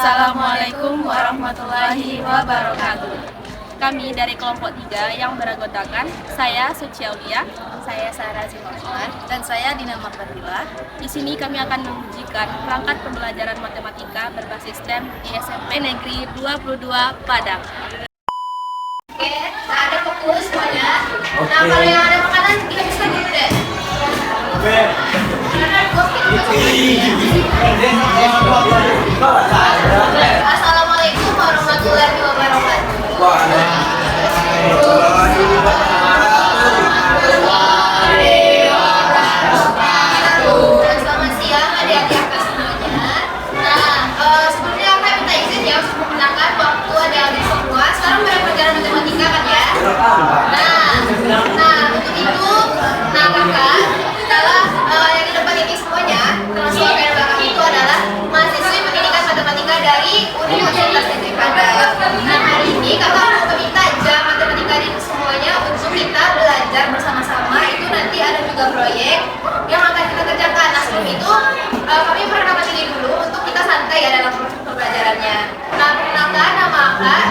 Assalamualaikum warahmatullahi wabarakatuh. Kami dari kelompok 3 yang beranggotakan saya Suci Aulia, saya Sarah Zimosman, dan saya Dina Martanila. Di sini kami akan mengujikan perangkat pembelajaran matematika berbasis STEM di SMP Negeri 22 Padang. Oke, nah ada fokus semuanya. Nah kalau yang ada makanan kita bisa dulu deh. Assalamualaikum warahmatullahi wabarakatuh. Selamat siang adik-adik semuanya. Nah, sebelumnya aku minta izin ya untuk menggunakan waktu adik-adik semua. Sekarang pada pelajaran matematika kan ya. Nah untuk itu, kakak adalah yang di depan ini semuanya. Termasuk yang di belakang itu adalah mahasiswi pendidikan matematika dari Universitas Negeri Padang. Nah hari ini kakak mau meminta jam matematika di semuanya untuk kita belajar bersama-sama. Itu nanti ada juga proyek yang akan kita kerjakan. Nah sebelum itu kami perkenalan diri dulu untuk kita santai ya dalam proses pembelajarannya. Nah perkenalkan nama kakak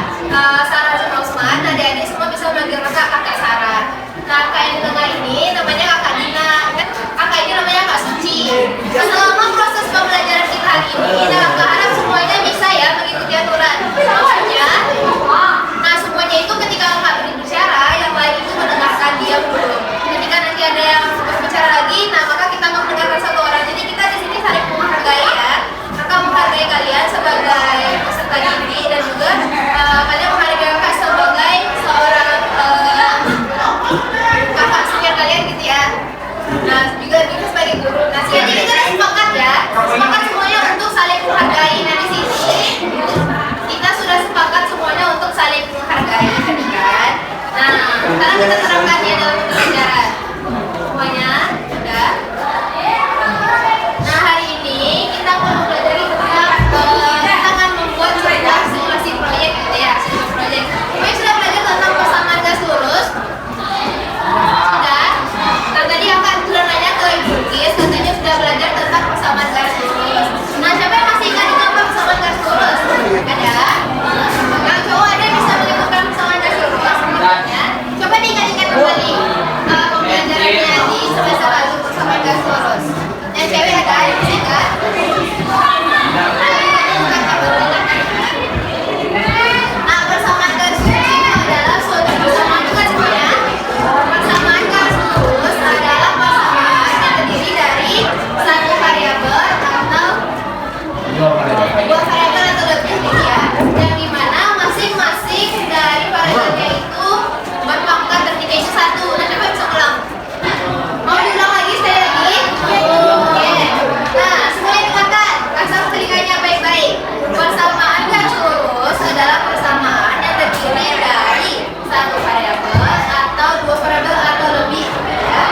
Sarah Zimosman. Adik-adik semua bisa manggil kakak Sarah. Nah kakak yang di tengah ini namanya kakak Dina. Kakak ini namanya kak Suci. Nah, selama proses pembelajaran kita hari ini, kakak harap semuanya bisa ya mengikuti aturan. Maksudnya, nah semuanya itu ketika kakak berbicara, yang lain itu mendengarkan diam dulu. Ketika nanti ada yang berbicara lagi, nah maka kita mendengarkan satu orang. Jadi kita di sini saling menghargai ya. Kakak menghargai kalian sebagai peserta didik dan juga kalian menghargai kakak sebagai seorang kakak senior kalian gitu ya. Nah juga sebagai guru. Nah jadi kita sepakat ya, sepakat semuanya untuk saling menghargai. Nah di sini kita sudah sepakat semuanya untuk saling menghargai, kan? Nah sekarang kita terapkan ya dalam pembelajaran. Semuanya sudah. Nah hari ini kita akan mempelajari tentang kita akan membuat sebuah simulasi proyek gitu ya, simulasi proyek. Kalian sudah belajar tentang persamaan garis lurus? Sudah. Nah tadi akan sudah nanya ke Ibu Gis, katanya sudah belajar tentang persamaan garis lurus. Nah siapa yang masih ingat dengan persamaan garis lurus? Ada? Yang cowok ada yang bisa menyebutkan persamaan garis lurus? Coba diingat-ingat kembali pembelajarannya di semester lalu persamaan garis lurus. Yang cewek ada yang bisa ingat? Nah persamaan garis lurus itu adalah suatu persamaan juga semuanya. Persamaan garis lurus adalah persamaan yang terdiri dari satu variabel atau dua variabel atau lebih gitu ya, yang dimana masing-masing dari variabelnya itu berpangkat tertinggi itu satu. Nah coba bisa ulang. Mau diulang lagi sekali lagi? Oke. Nah semuanya dengarkan, pasang telinganya baik-baik. Persamaan garis lurus adalah persamaan yang terdiri dari satu variabel atau dua variabel atau lebih ya.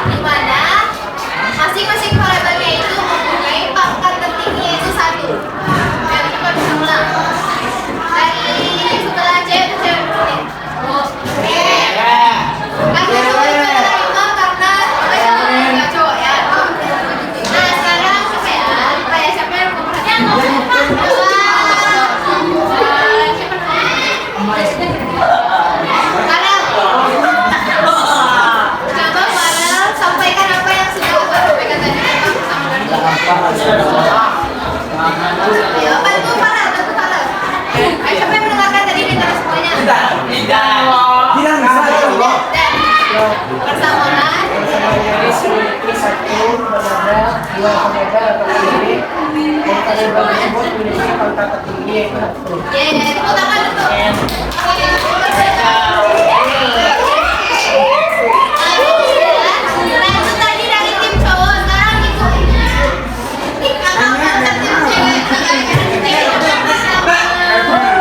Dimana masing-masing variabelnya itu mempunyai pangkat tertinggi yaitu satu. Ya, coba bisa ulang. Dari setelah C itu C dulu nih. Oke. Kakak cowok itu adalah lima karena nggak cowok ya. Nah sekarang siapa ya? Siapa yang mau perhatian? Farel. Coba Farel sampaikan apa yang sudah Bapak sampaikan tadi tentang persamaan garis lurus. Ayo bantu Farel, bantu Farel. Ayo siapa yang mendengarkan tadi di antara semuanya? Persamaan Ini satu menabrak dua menabrak atau kiri dan variabel tersebut memiliki pangkat tertinggi yaitu satu. ya, tepuk tangan dulu. Nah itu tadi dari tim cowok, sekarang itu tim kakak dan tim cewek.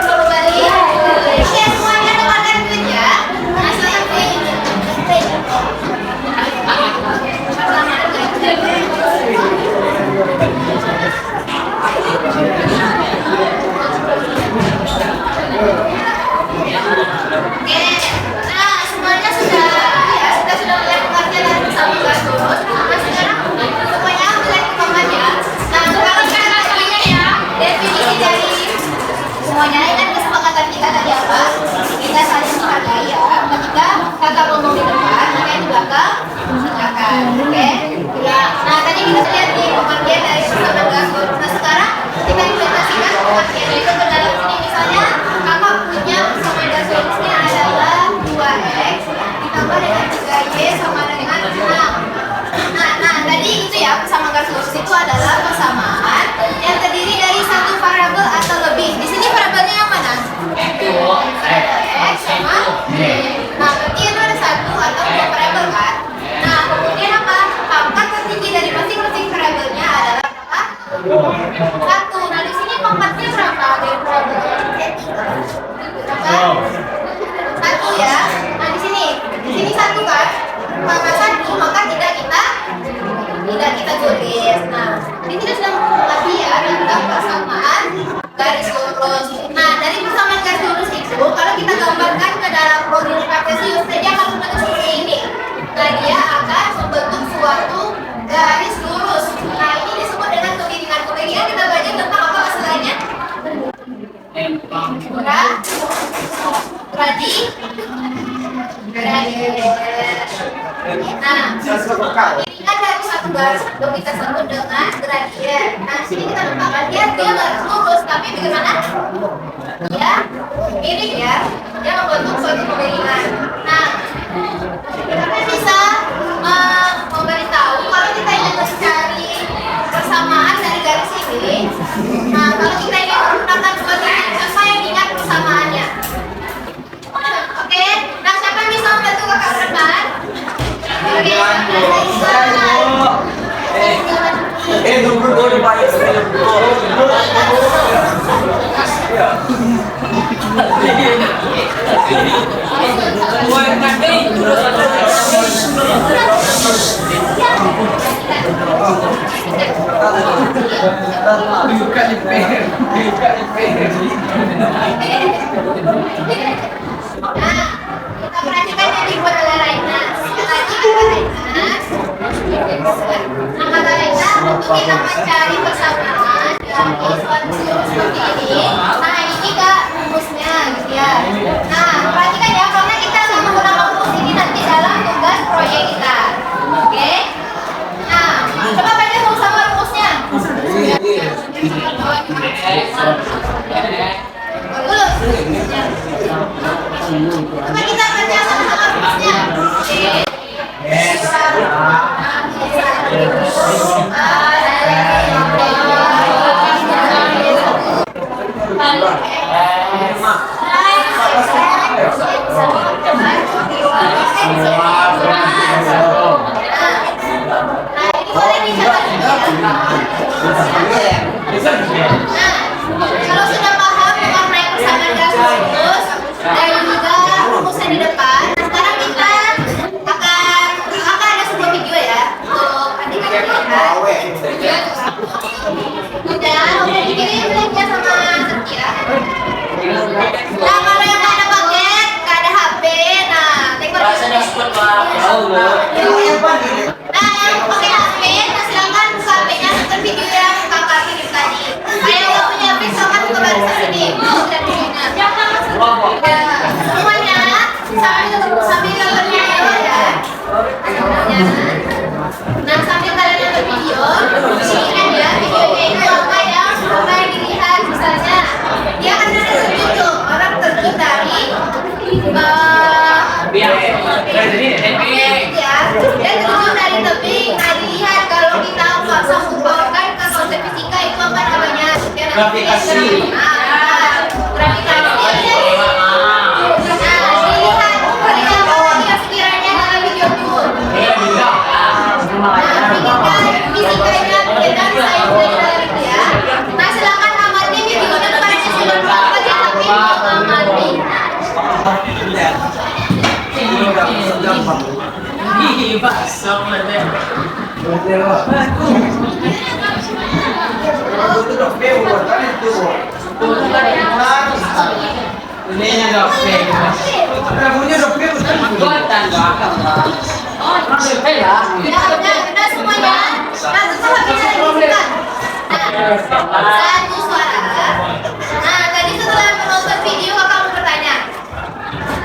Kembali. Oke semuanya dengarkan tweet ya. Nah silakan tweet. Persamaan garis lurus. ya, persamaan garis lurus itu adalah persamaan yang terdiri dari satu variabel atau lebih. Di sini variabelnya yang mana? X sama Y. Nah, berarti itu ada satu atau dua variabel kan? Nah, kemudian apa? Pangkat tertinggi dari masing-masing variabelnya adalah berapa? Satu. Nah, di sini pangkatnya berapa? Dari variabel berapa? Satu ya. Nah, di sini satu kan? Pangkat satu, maka tidak kita tulis. Nah, ini kita sudah lagi ya tentang persamaan garis lurus. Nah, dari persamaan garis lurus itu, kalau kita gambarkan ke dalam koordinat kartesius, dia akan membentuk seperti ini. Nah, dia akan membentuk suatu garis lurus. Nah, ini disebut dengan kebiringan. Kebiringan kita belajar tentang apa masalahnya? Nah, kebiringan dari satu garis itu kita sebut dengan gradien. Nah, di sini kita tambahkan dia garis lurus, tapi bagaimana? Dia miring ya, dia membentuk suatu kebiringan. Nah, kita bisa memberitahu kalau kita ingin mencari persamaan dari garis ini. Nah, kalau kita ingin menggunakan dua titik, siapa yang ingat persamaannya? Oke, nah siapa yang bisa membantu kakak Reban? Oke, nomor 2 dibayar Nah, kita perhatikan yang dibuat oleh Rainas. Lagi kata Rainas. Nah, kata Rainas untuk kita mencari persamaan dari suatu lurus seperti ini. Nah, ini kak rumusnya gitu ya. Nah, perhatikan ya, karena kita akan menggunakan rumus ini nanti dalam tugas proyek kita. Oke? Nah, coba baca sama rumusnya. Bagus. Coba kita baca sama-sama rumusnya. Kalau sudah paham mengenai persamaan garis lurus dan juga rumusnya di depan, sekarang kita akan ada sebuah video ya untuk adik-adik lihat. Dan dikirim linknya sama Setia. Nah, kalau yang nggak ada paket, nggak ada HP, nah tengok Nah, yang pakai HP, nah silakan buka HP-nya nonton video yang kakak kirim tadi. Saya nggak punya HP, silakan buka barisan sini. Lihat videonya. Semuanya sambil nonton video ya. Nah, sambil kalian nonton video, ingat ya videonya itu apa yang dilihat. Misalnya, dia akan ada terjun orang terjun dari dia terjun dari tebing. Nah, dilihat kalau kita sambung pautkan ke konsep fisika itu apa namanya? Gravitasi. Gravitasi. Nah, dilihat bagaimana sekiranya dalam video itu. Nah, fisikanya kita sains dalam itu ya. Nah, silakan amati video dan pada sebelum berangkat ya, tapi amati. Udah semuanya. Nah, tetap bisa dilanjutkan. Satu suara. Nah, tadi setelah menonton video kakak mau bertanya.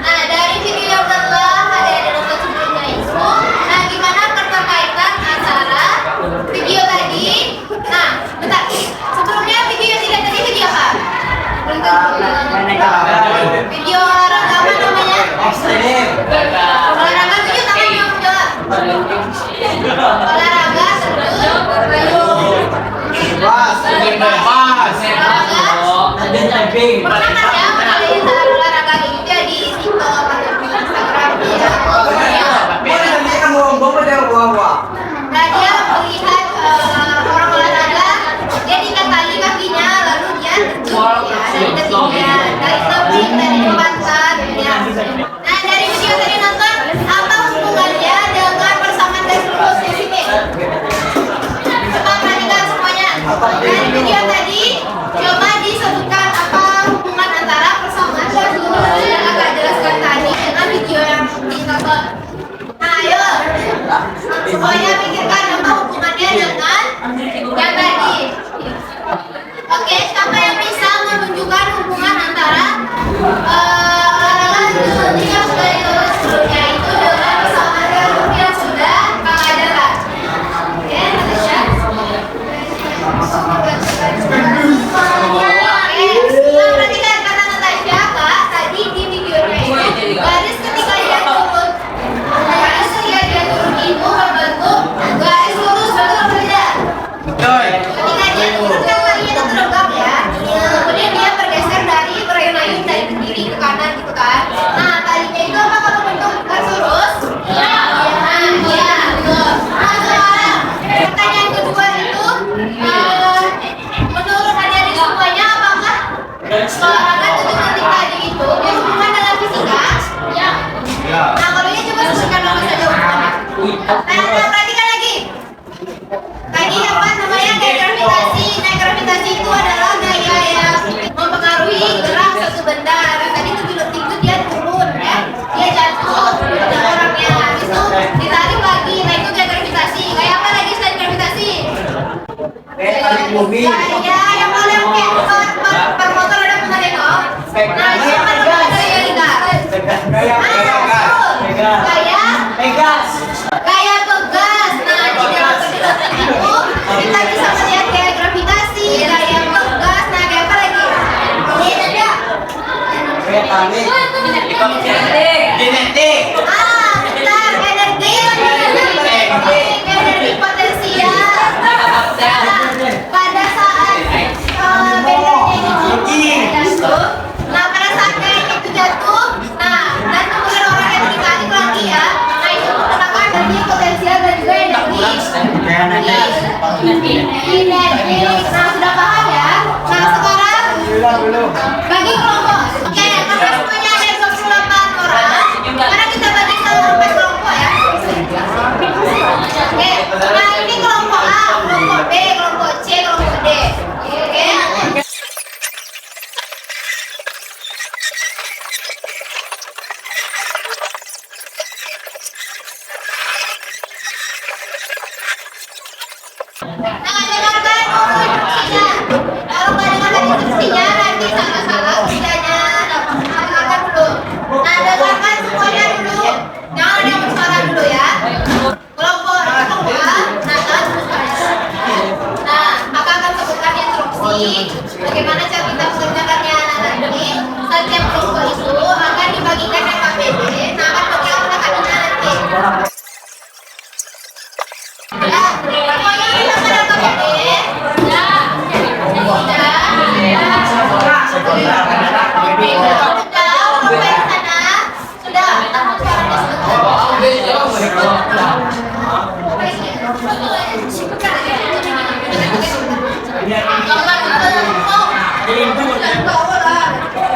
Nah, dari video yang telah ada nonton sebelumnya itu, nah gimana keterkaitan antara video tadi? Nah, bentar. Sebelumnya video yang tidak tadi video apa? Belum tentu. Video olahraga apa namanya? Olahraga tujuh tangan yang menjawab. Olahraga terjun Dan video tadi coba disebutkan apa hubungan antara persamaan kelas lulus yang agak jelaskan tadi dengan video yang ditonton. Nah, ayo semuanya pikirkan apa hubungannya dengan yang tadi. Oke, siapa yang bisa menunjukkan hubungan antara orang-orang yang sudah lulus sebelumnya itu dengan persamaan kelas yang sudah Kang ajarkan? Oke, Natasha. Perhatikan kata Natasha, Kak, tadi di videonya itu garis ketika dia turun itu berbentuk garis lurus, betul atau tidak? Ketika dia turun kan tadinya itu terbang ya, kemudian dia bergeser dari berayun-ayun dari ke kiri ke kanan gitu kan. Nah, tadinya itu apakah berbentuk garis lurus? Iya. Iya, betul. Nah, sekarang pertanyaan kedua itu menurut adik-adik semuanya apakah olahraga 7 tadi itu berhubungan dengan fisika? Ya. Nah, kalau ini coba sebutkan nama saja hubungannya. Nah, perhatikan lagi. Tadi apa namanya gaya gravitasi? Nah, gravitasi itu adalah gaya yang mempengaruhi gerak suatu benda. Nah, tadi itu tinggi dia turun ya, dia jatuh dan orangnya habis itu ditarik lagi. Nah, itu gaya gravitasi. Kayak apa lagi selain gravitasi? Gaya yang paling kayak per motor ada benar ya dong. Nah, siapa namanya gaya lingkar? Gaya Pegas. Gaya pegas. Nah, di dalam penjelasan itu kita bisa melihat gaya gravitasi, gaya pegas. Nah, gaya apa lagi? Ini ada. Genetik. Bentar, energi potensial. Pada saat bedanya itu jatuh. Nah, pada saat kayaknya itu jatuh, nah, dan kemudian orang yang ditarik lagi ya. Nah, itu menggunakan energi potensial dan juga energi. Nah, sudah paham ya? Nah, sekarang bagi kelompok. Oke, karena semuanya ada 28 orang. Karena kita bagi sampai kelompok ya. Oke, nah ini kelompok A, kelompok B, kelompok C, kelompok D. Oke. Nah, dengarkan dulu instruksinya. Kalau nggak dengarkan instruksinya, nanti salah-salah tidaknya. Dengarkan dulu. Nah, dengarkan semuanya dulu. Jangan ada yang bersuara dulu ya. Kelompok A, Nathan, terus kalian. Nah, maka akan sebutkan instruksi bagaimana cara kita mengerjakannya. Nah, nanti setiap kelompok itu akan dibagikan KPD. Nah, akan bagi kakak-kakaknya nanti. Ya, semuanya bisa pada KPD. Ya. Sudah, tahu suaranya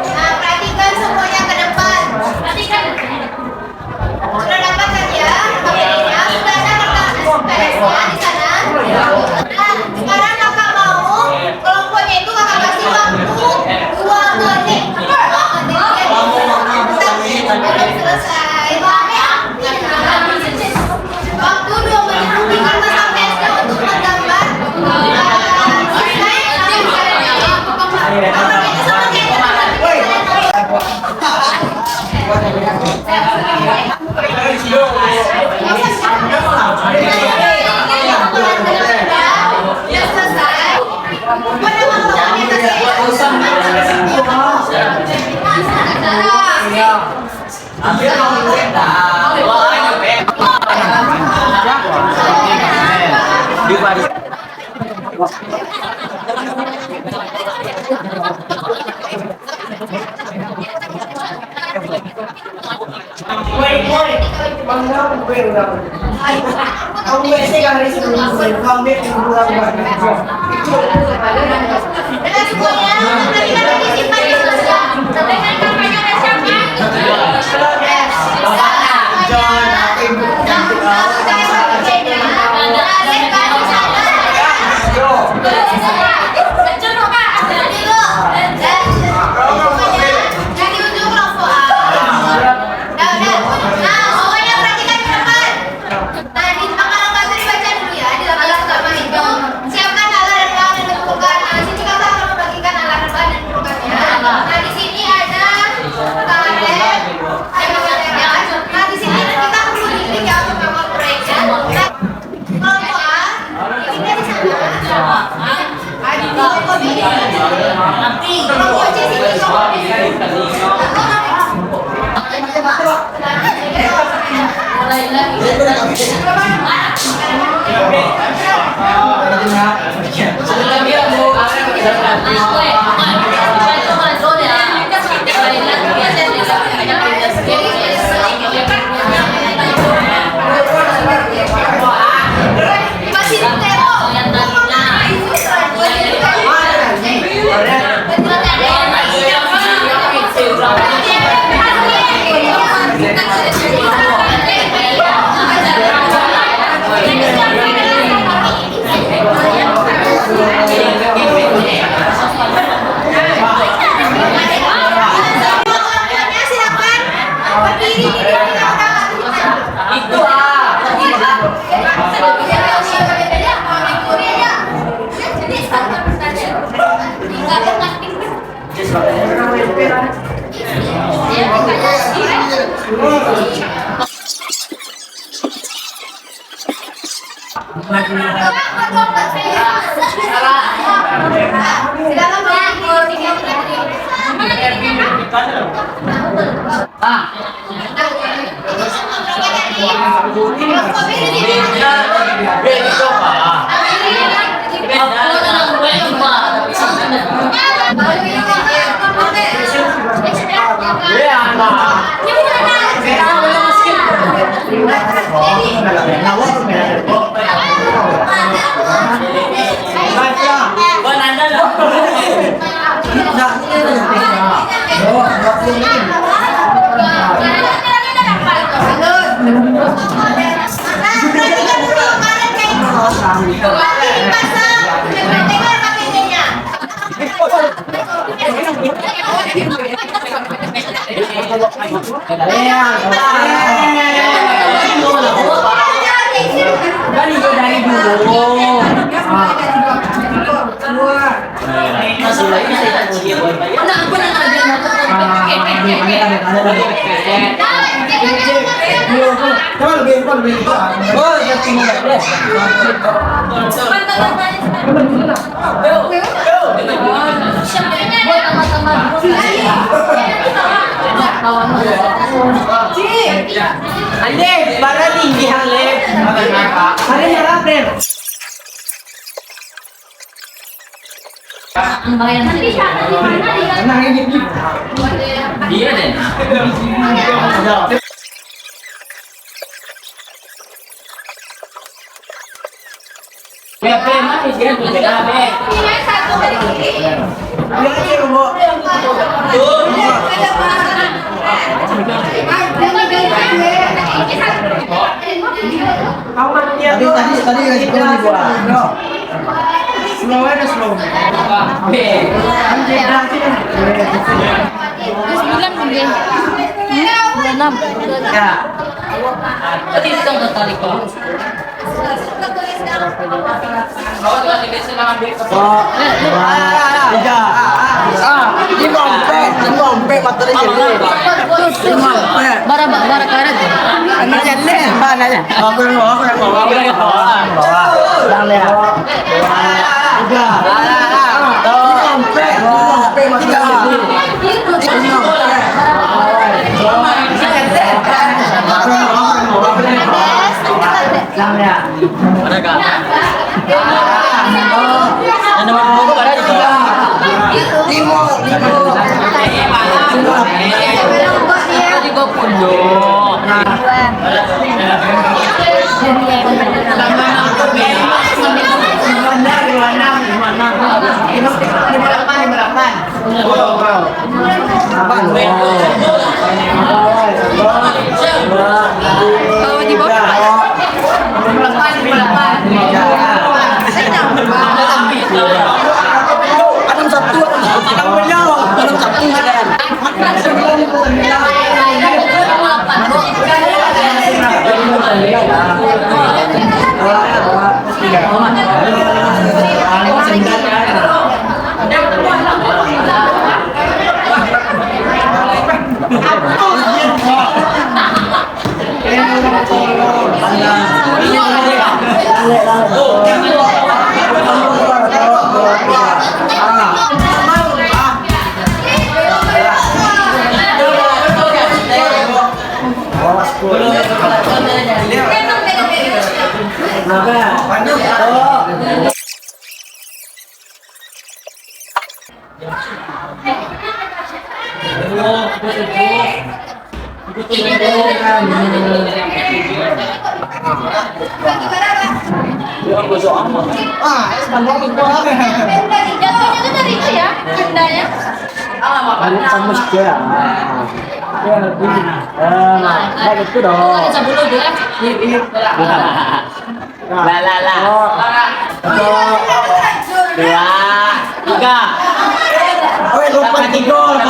Nah, perhatikan semuanya ke depan. Perhatikan. Sudah dapat kan ya? KPD-nya sudah ada kertas SPS-nya di sana. Nah, sekarang kakak mau kelompoknya itu kakak kasih waktu 2 menit. 2 menit. Belum selesai. Waktu 2 menit di kertas SPS-nya untuk menggambar desain gambarnya sama kayak Kamu biasa kali sebelum kamu biar pulang Dengan semuanya, tadi kan disimpan di sosial. Dengan kampanye resepnya. John, Ande, para tinggi hale. Hari merah, Bren. Nah, ini. Iya deh. Tadi kasih buat. Slow aja slow. Ya. Tadi itu udah tarik kok. Lima materi Bara karet. Mana ya? Aku yang bawa. Yang lihat. Tiga. Ada kan? Yang nomor 2 ada juga. Juga punya. Kalau di bawah Jatuhnya tuh dari itu ya, bendanya. Gitu dong. Lah. 2, 3. Oh, lupa tiga.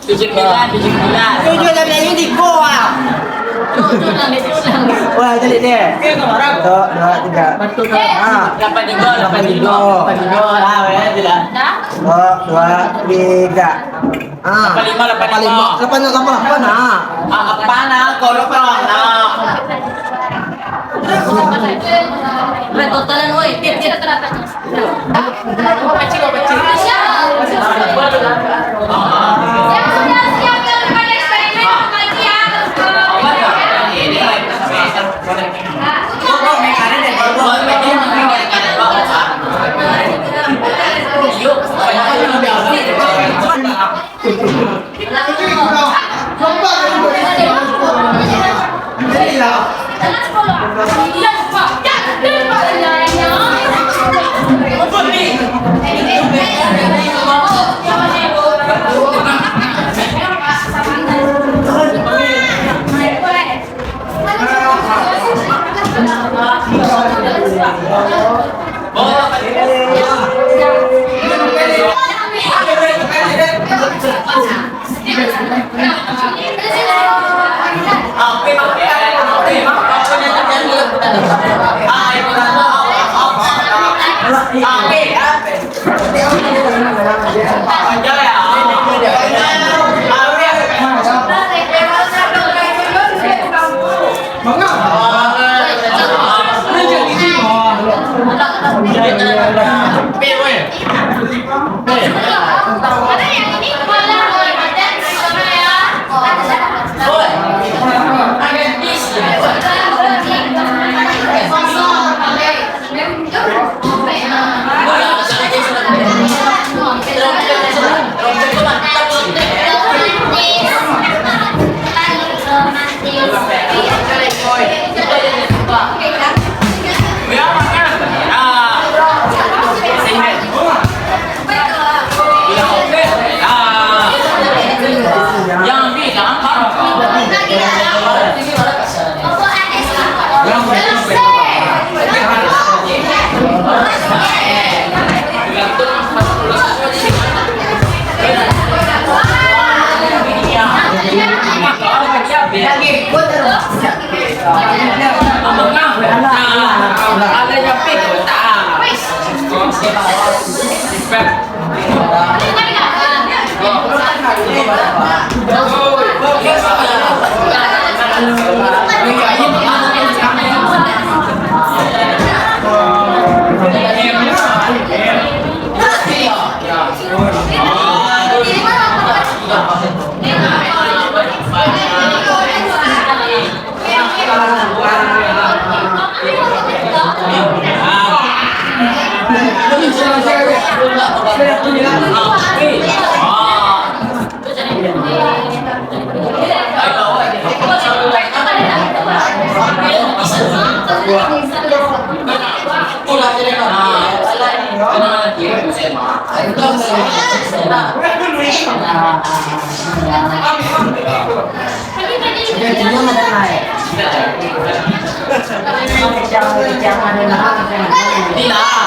Tujuh bulan. Wah, jadi deh. 2, 3. 8 tiga. Ah, ya, tidak. 2, 3. 85. Apa na? Korupron na. Totalan, woi, dia terata. Tadi Gajinya ada naik. Yang ada naik. Tidak.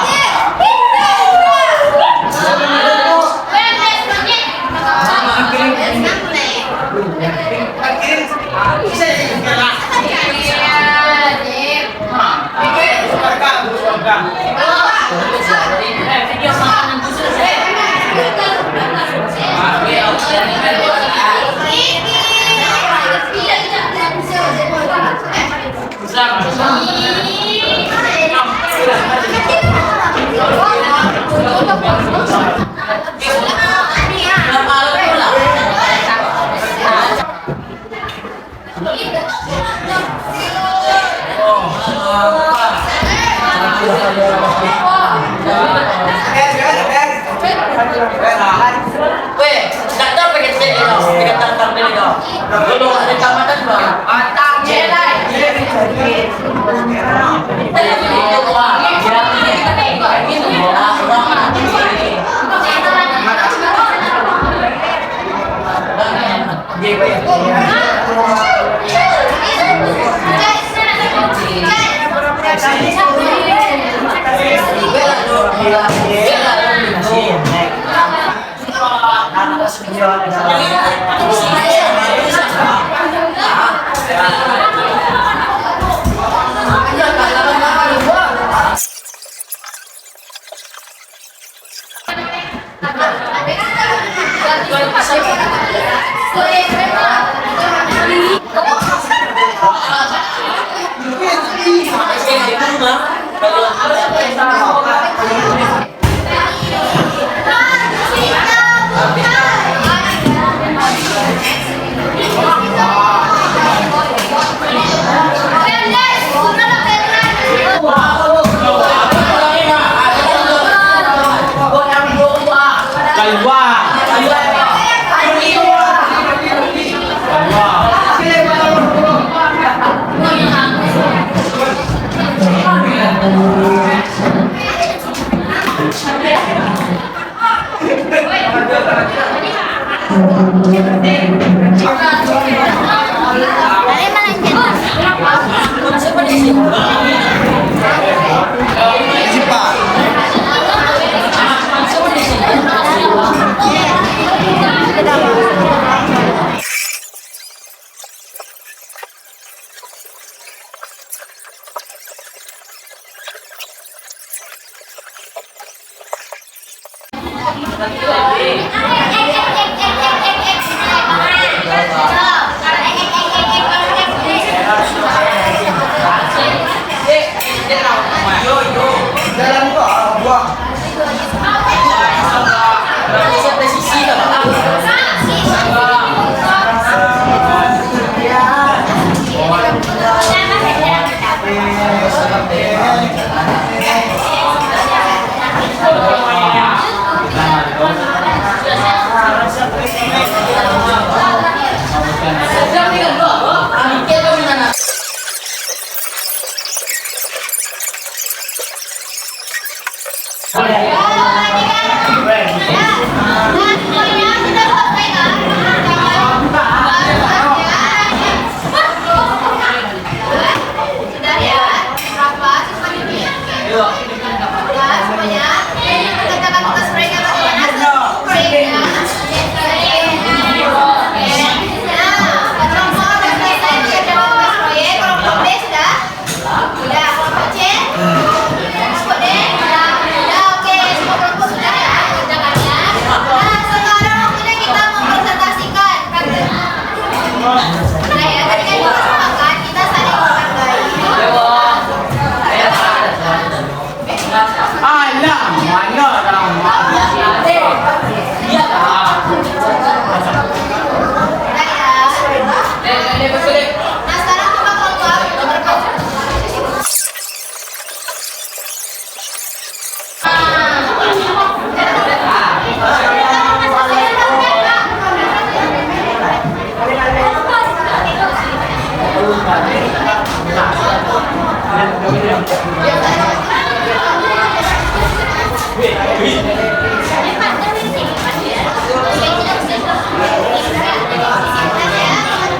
Weh, datang pakai tadi dong. Pakai tangkap dulu dong. Dulu ada tamatan bang. Atang jelai.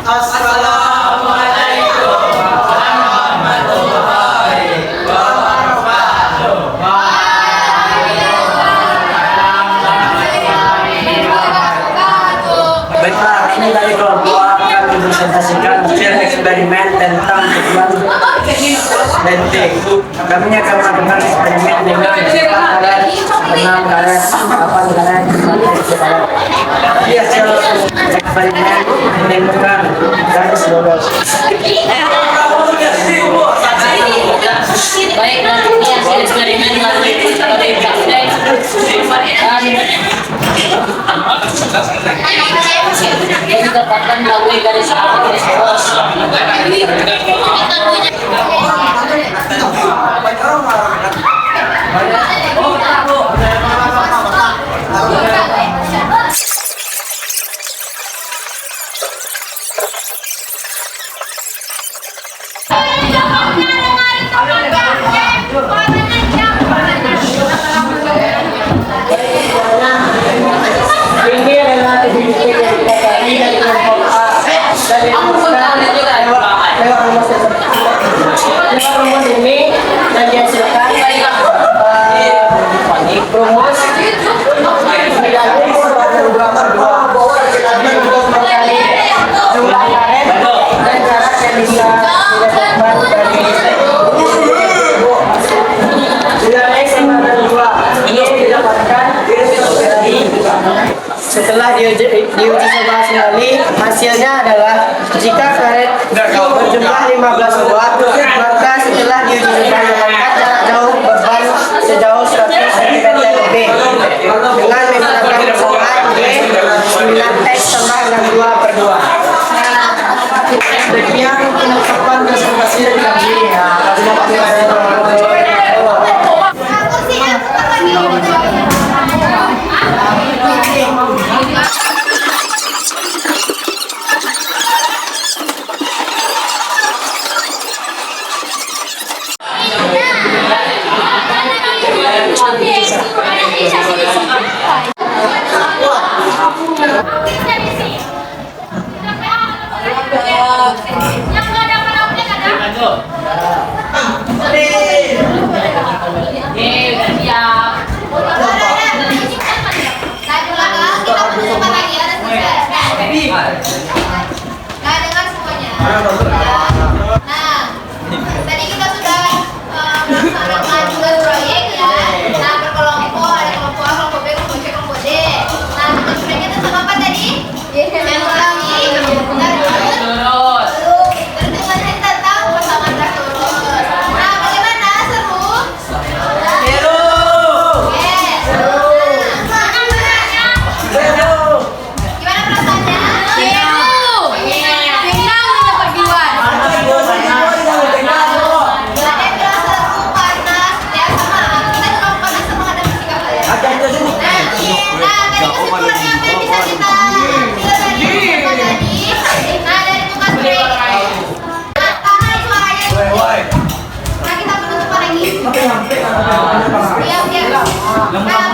Assalamualaikum. Kami akan melakukan eksperimen dengan 4 karet, 6 karet, 8 karet, 9 karet. Jadi hasil eksperimen menemukan garis bolos. Baik, nanti ini hasil eksperimen nanti kalau di praktek dan didapatkan melalui garis bolos. Ini adalah titik yang didapati dari kelompok A dan dihasilkan lewat rumus ini dan dihasilkan rumus 9 mengkali jumlah karet dan jarak yang bisa didapatkan dari 9x sama dengan 2 ini didapatkan dari setelah diuji coba kembali, hasilnya adalah jika karet berjumlah 15 watt, maka setelah diuji coba mengangkat jarak jauh beban sejauh 100 cm lebih dengan menggunakan persamaan G 9x tambah dengan 2/2. Sekian penetapan presentasi dari kami ya. Nah, dengar semuanya. Nah, tadi kita sudah melaksanakan tugas proyek ya. Nah, berkelompok, ada kelompok A, kelompok B, kelompok C, kelompok D. Nah, tugas proyeknya tentang apa tadi? Yang ulangi, benar terus dengan tentang persamaan garis lurus. Nah, bagaimana seru? Seru. Gimana perasaannya? Nah, kita penutupan lagi. Iya.